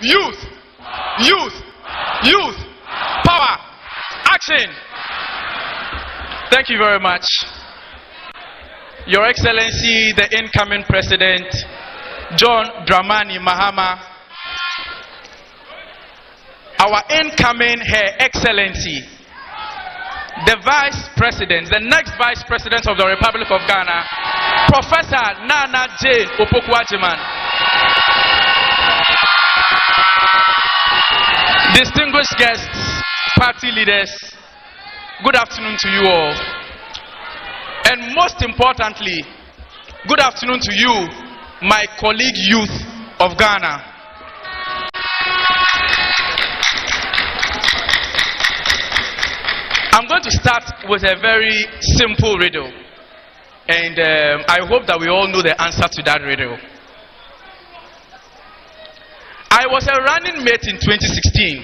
Youth. Youth. Youth. Power. Action. Thank you very much. Your Excellency, the incoming President, John Dramani Mahama, our incoming Her Excellency, the Vice President, the next Vice President of the Republic of Ghana, Professor Nana Jane Opoku-Agyeman, distinguished guests, party leaders, good afternoon to you all. And most importantly, good afternoon to you, my colleague youth of Ghana. I'm going to start with a very simple riddle. And I hope that we all know the answer to that riddle. I was a running mate in 2016.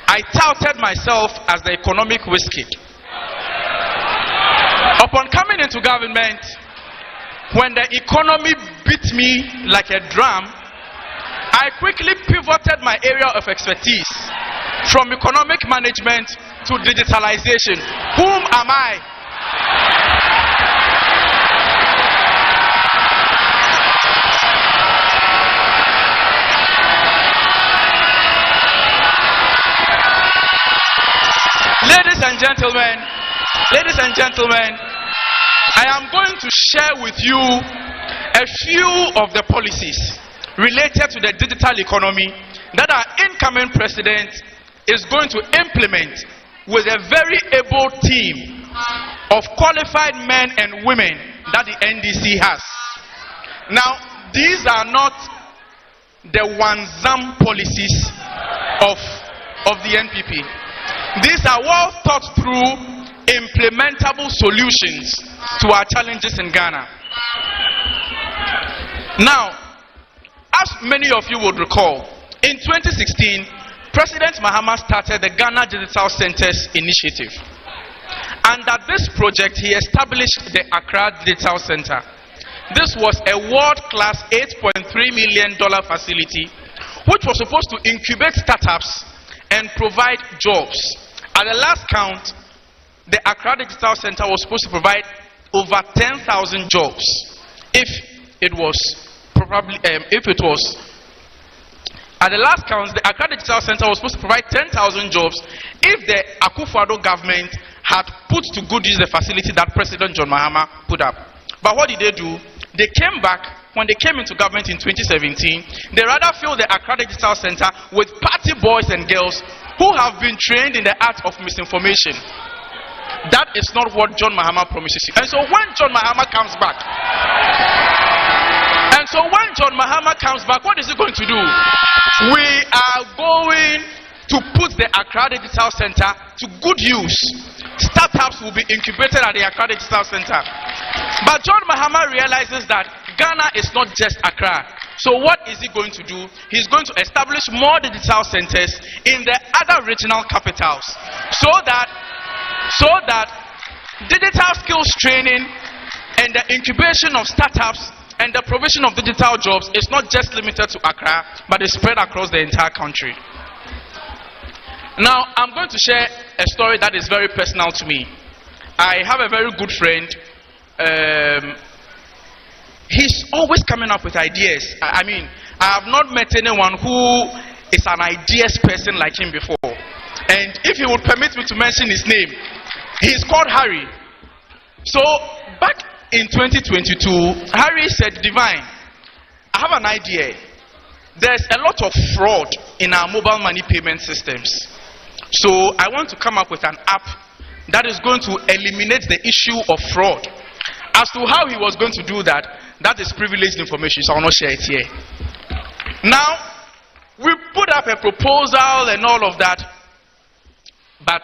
I touted myself as the economic whiz kid. Upon coming into government, when the economy beat me like a drum, I quickly pivoted my area of expertise from economic management to digitalization. Whom am I? Ladies and gentlemen, I am going to share with you a few of the policies related to the digital economy that our incoming president is going to implement with a very able team of qualified men and women that the NDC has. Now, these are not the one-zam policies of the NPP. These are well thought through, implementable solutions to our challenges in Ghana. Now, as many of you would recall, in 2016, President Mahama started the Ghana Digital Centers Initiative. Under this project, he established the Accra Digital Center. This was a world-class $8.3 million facility, which was supposed to incubate startups and provide jobs. At the last count, the Accra Digital Center was supposed to provide over 10,000 jobs. At the last count, the Accra Digital Center was supposed to provide 10,000 jobs if the Akufo-Addo government had put to good use the facility that President John Mahama put up. But what did they do? They came back. When they came into government in 2017, they rather filled the Accra Digital Center with party boys and girls who have been trained in the art of misinformation. That is not what John Mahama promises you. And so when John Mahama comes back, what is he going to do? We are going to put the Accra Digital Center to good use. Startups will be incubated at the Accra Digital Center. But John Mahama realizes that Ghana is not just Accra. So what is he going to do? He's going to establish more digital centers in the other regional capitals so that digital skills training and the incubation of startups and the provision of digital jobs is not just limited to Accra, but is spread across the entire country. Now, I'm going to share a story that is very personal to me. I have a very good friend. He's always coming up with ideas. I mean, I have not met anyone who is an ideas person like him before. And if he would permit me to mention his name, he's called Harry. So, back in 2022, Harry said, Divine, I have an idea. There's a lot of fraud in our mobile money payment systems. So, I want to come up with an app that is going to eliminate the issue of fraud. As to how he was going to do that, that is privileged information, so I will not share it here. Now, we put up a proposal and all of that, but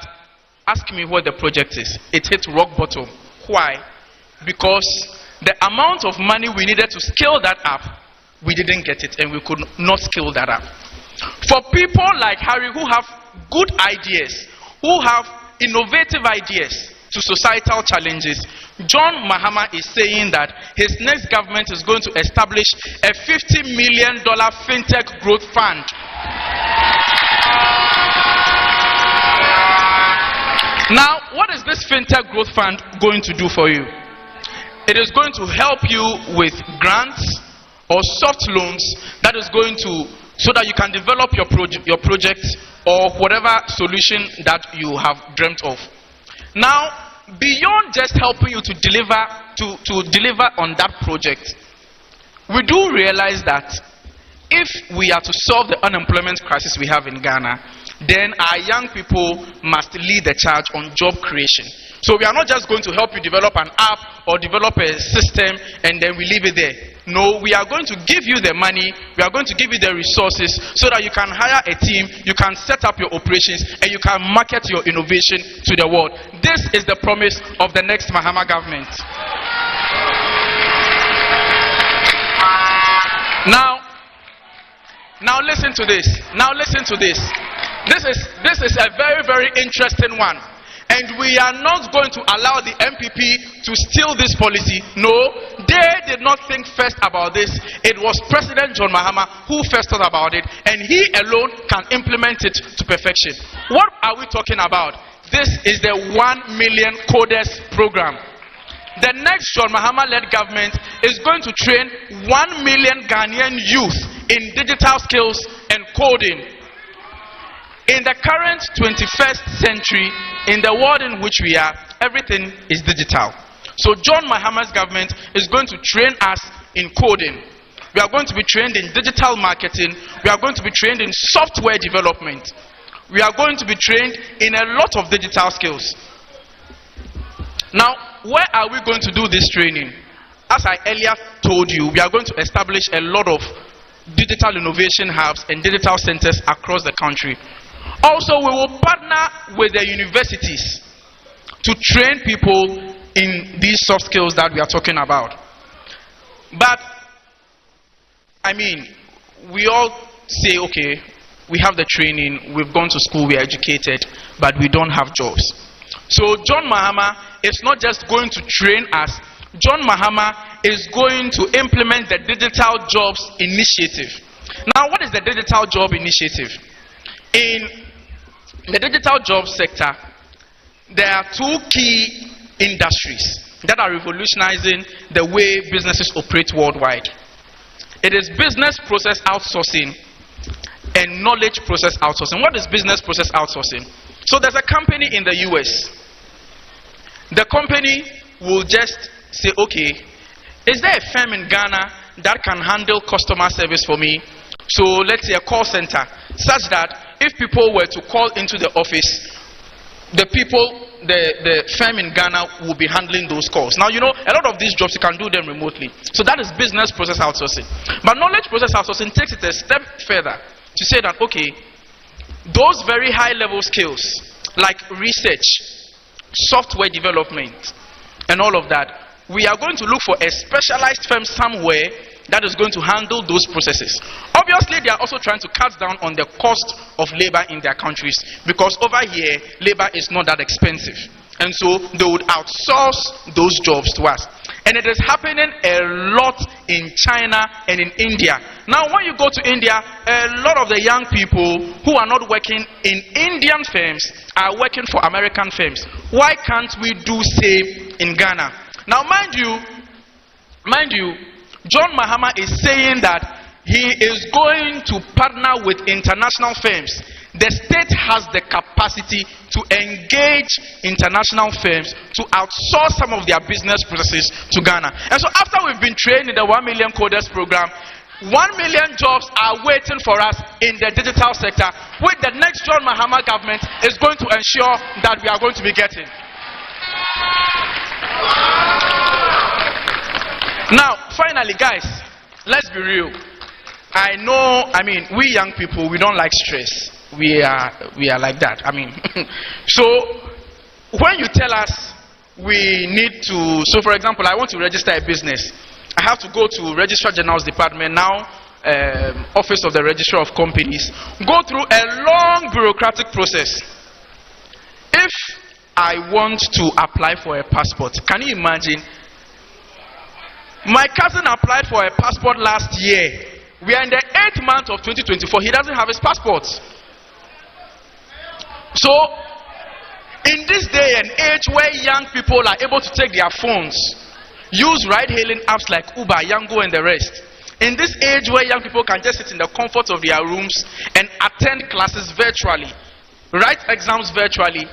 ask me what the project is. It hit rock bottom. Why? Because the amount of money we needed to scale that up, we didn't get it, and we could not scale that up. For people like Harry who have good ideas, who have innovative ideas, to societal challenges, John Mahama is saying that his next government is going to establish a $50 million fintech growth fund. Now, what is this fintech growth fund going to do for you? It is going to help you with grants or soft loans that is going to, so that you can develop your project or whatever solution that you have dreamt of. Now, beyond just helping you to deliver on that project, we do realize that if we are to solve the unemployment crisis we have in Ghana, then our young people must lead the charge on job creation. So we are not just going to help you develop an app or develop a system and then we leave it there. No, we are going to give you the money, we are going to give you the resources so that you can hire a team, you can set up your operations, and you can market your innovation to the world. This is the promise of the next Mahama government. Now listen to this. Now listen to this. This is a very, very interesting one. And we are not going to allow the MPP to steal this policy. No, they did not think first about this. It was President John Mahama who first thought about it, and he alone can implement it to perfection. What are we talking about? This is the 1 million coders program. The next John Mahama-led government is going to train 1 million Ghanaian youth in digital skills and coding. In the current 21st century, in the world in which we are, everything is digital. So John Mahama's government is going to train us in coding. We are going to be trained in digital marketing. We are going to be trained in software development. We are going to be trained in a lot of digital skills. Now, where are we going to do this training? As I earlier told you, we are going to establish a lot of digital innovation hubs and digital centers across the country. Also, we will partner with the universities to train people in these soft skills that we are talking about. But, I mean, we all say, okay, we have the training, we've gone to school, we are educated, but we don't have jobs. So John Mahama is not just going to train us, John Mahama is going to implement the Digital Jobs Initiative. Now, what is the Digital Job Initiative? In the digital job sector, there are two key industries that are revolutionizing the way businesses operate worldwide. It is business process outsourcing and knowledge process outsourcing. What is business process outsourcing? So there's a company in the US. The company will just say, okay, is there a firm in Ghana that can handle customer service for me? So let's say a call center, such that if people were to call into the office, the firm in Ghana will be handling those calls. Now, you know, a lot of these jobs you can do them remotely. So that is business process outsourcing. But knowledge process outsourcing takes it a step further to say that, okay, those very high level skills like research, software development, and all of that, we are going to look for a specialized firm somewhere that is going to handle those processes. Obviously, they are also trying to cut down on the cost of labor in their countries, because over here, labor is not that expensive. And so they would outsource those jobs to us. And it is happening a lot in China and in India. Now, when you go to India, a lot of the young people who are not working in Indian firms are working for American firms. Why can't we do same in Ghana? Now, mind you, John Mahama is saying that he is going to partner with international firms. The state has the capacity to engage international firms to outsource some of their business processes to Ghana. And so after we've been trained in the 1 million coders program, 1 million jobs are waiting for us in the digital sector, which the next John Mahama government is going to ensure that we are going to be getting. Now, finally, guys, let's be real. I know, we young people, we don't like stress. We are like that. So when you tell us we need to, so for example, I want to register a business. I have to go to Registrar General's Department, now Office of the Registrar of Companies, go through a long bureaucratic process. If I want to apply for a passport. Can you imagine? My cousin applied for a passport last year. We are in the 8th month of 2024. He doesn't have his passport. So, in this day and age where young people are able to take their phones, use ride-hailing apps like Uber, Yango, and the rest. In this age where young people can just sit in the comfort of their rooms and attend classes virtually, write exams virtually,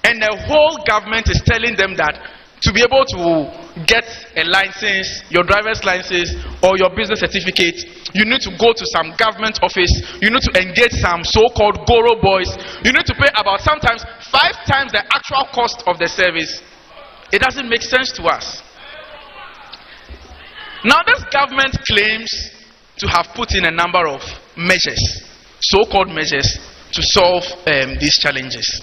and the whole government is telling them that to be able to get a license, your driver's license or your business certificate, you need to go to some government office, you need to engage some so-called goro boys, you need to pay about sometimes 5 times the actual cost of the service. It doesn't make sense to us. Now this government claims to have put in a number of measures, so-called measures, to solve these challenges.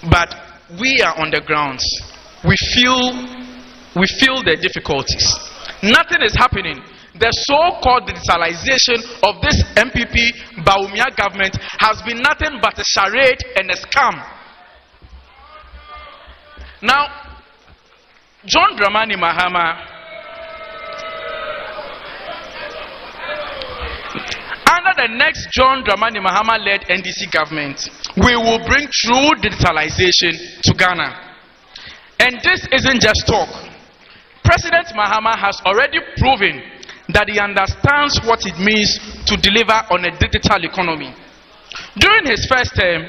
But we are on the grounds. We feel the difficulties. Nothing is happening. The so-called digitalization of this MPP Bawumia government has been nothing but a charade and a scam. Now, John Dramani Mahama, under the next John Dramani Mahama-led NDC government, we will bring true digitalization to Ghana. And this isn't just talk. President Mahama has already proven that he understands what it means to deliver on a digital economy. During his first term,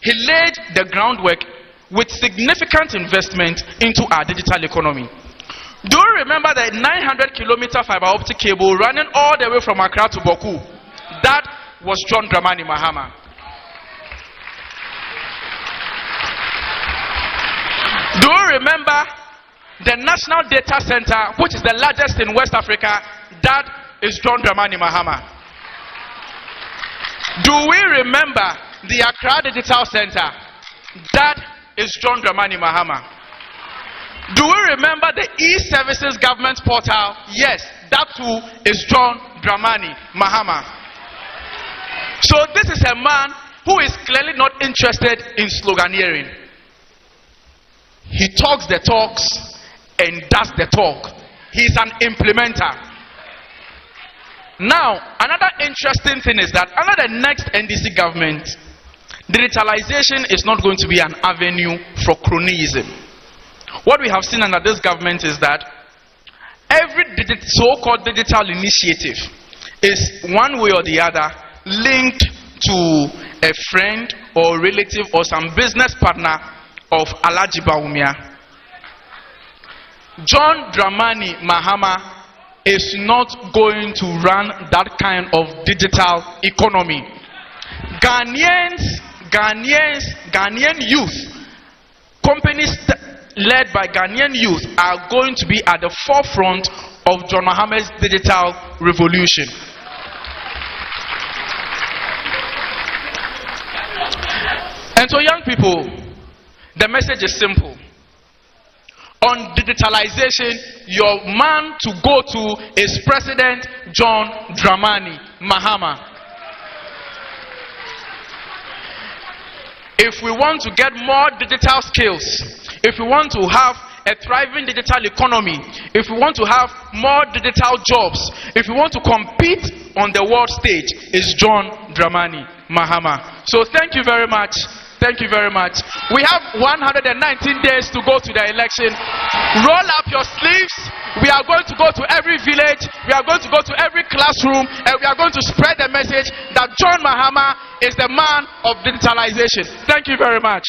he laid the groundwork with significant investment into our digital economy. Do you remember the 900-kilometer fiber optic cable running all the way from Accra to Boku? That was John Dramani Mahama. Do you remember the National Data Center, which is the largest in West Africa? That is John Dramani Mahama. Do we remember the Accra Digital Center? That is John Dramani Mahama. Do we remember the e-services government portal? Yes, that too is John Dramani Mahama. So this is a man who is clearly not interested in sloganeering. He talks the talks and does the talk. He's an implementer. Now, another interesting thing is that under the next NDC government, digitalization is not going to be an avenue for cronyism. What we have seen under this government is that every so-called digital initiative is one way or the other linked to a friend or relative or some business partner of Alhaji Bawumia. John Dramani Mahama is not going to run that kind of digital economy. Ghanaian youth, companies led by Ghanaian youth are going to be at the forefront of John Mahama's digital revolution. And so young people, the message is simple. On digitalization, your man to go to is President John Dramani Mahama. If we want to get more digital skills, if we want to have a thriving digital economy, if we want to have more digital jobs, if we want to compete on the world stage, is John Dramani Mahama. So thank you very much. Thank you very much. We have 119 days to go to the election. Roll up your sleeves. We are going to go to every village. We are going to go to every classroom. And we are going to spread the message that John Mahama is the man of digitalization. Thank you very much.